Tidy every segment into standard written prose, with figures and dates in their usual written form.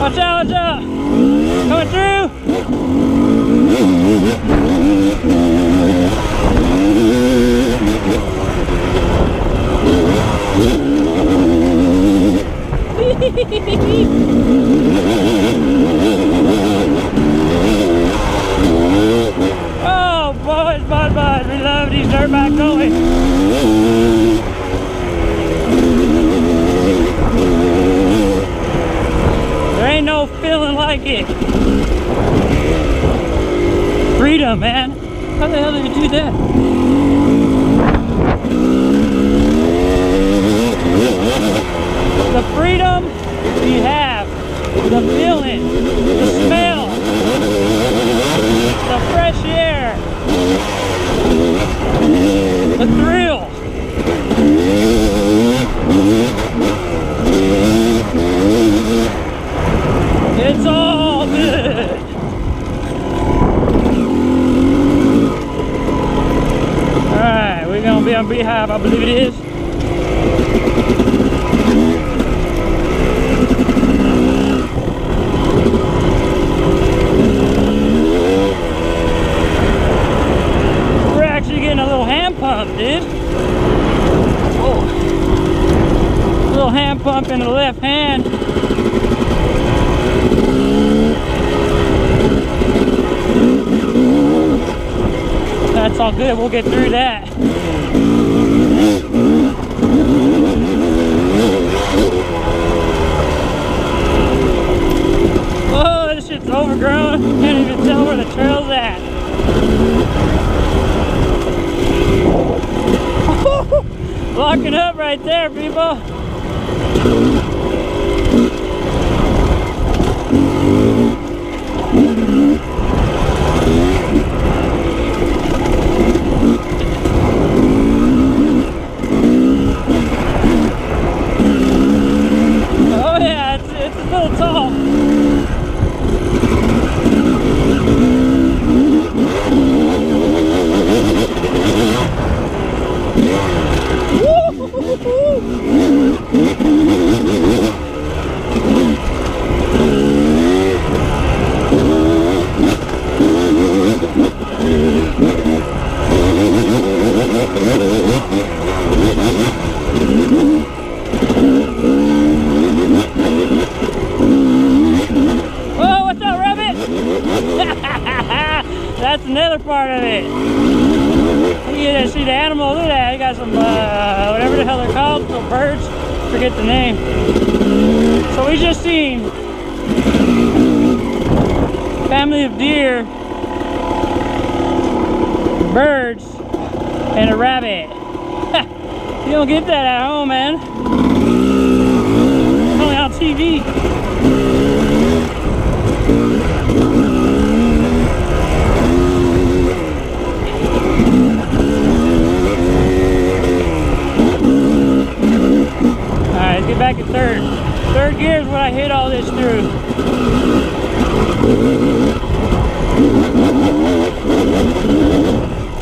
Watch out, watch out. Coming through. Oh, boys, boys, we love these dirtback goalies. There ain't no feeling like it. Freedom, man. How the hell did you do that? The freedom we have, the feeling, the smell, the fresh air, the thrill. It's all good. Alright, we're gonna be on Beehive, I believe it is. We're actually getting a little hand pump, dude. Oh. A little hand pump in the left hand. That's all good, we'll get through that. Oh, this shit's overgrown. Can't even tell where the trail's at. Locking up right there, people. Oh yeah, it's a little tall. Oh, what's up, Rabbit? That's another part of it. You see the animal, look at that. You got some, whatever the hell they're called, little birds. Forget the name. So we just seen family of deer, birds, and a rabbit. You don't get that at home, man. It's only on TV. Alright, let's get back in third. Third gear is what I hit all this through.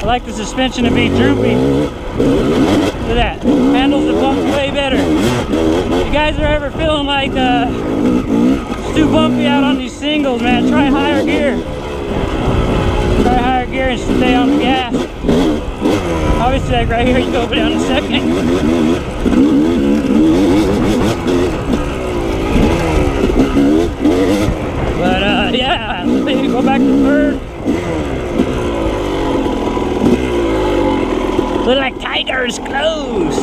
I like the suspension to be droopy. Look at that. Handles the bumps way better. If you guys are ever feeling like it's too bumpy out on these singles, man, try higher gear. Try higher gear and stay on the gas. Obviously, like right here, you go down a second. But yeah, maybe go back to third. Look like Tiger's close.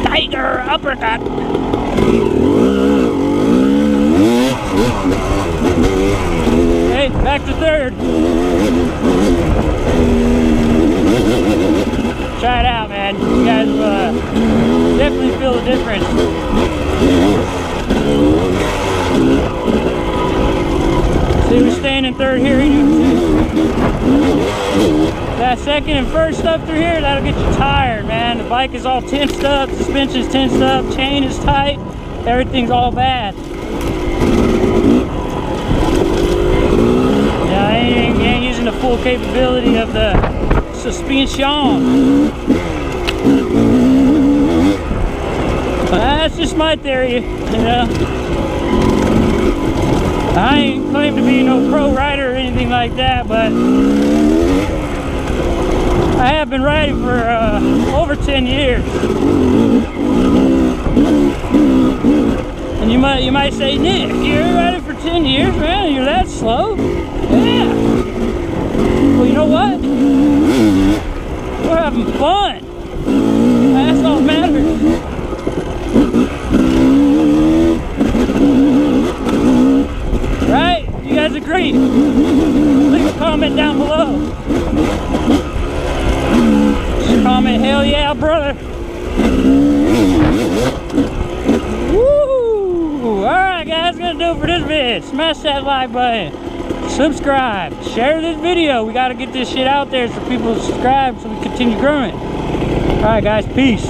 Tiger uppercut. Hey, back to third. Try it out, man. You guys definitely feel the difference. See, we're staying in third here. That second and first up through here, that'll get you tired, man. The bike is all tensed up, suspension's tensed up, chain is tight, everything's all bad. Yeah, I ain't using the full capability of the suspension. But that's just my theory, you know. like that, but I have been riding for over 10 years. And you might say, Nick, you're riding for 10 years, man, and you're that slow? Yeah. Well, you know what? We're having fun. That's all that matters. Right? You guys agree? Leave a comment down below. Just comment, hell yeah, brother. Woo! Alright guys, gonna do it for this vid. Smash that like button. Subscribe. Share this video. We gotta get this shit out there so people subscribe so we continue growing. Alright guys, peace.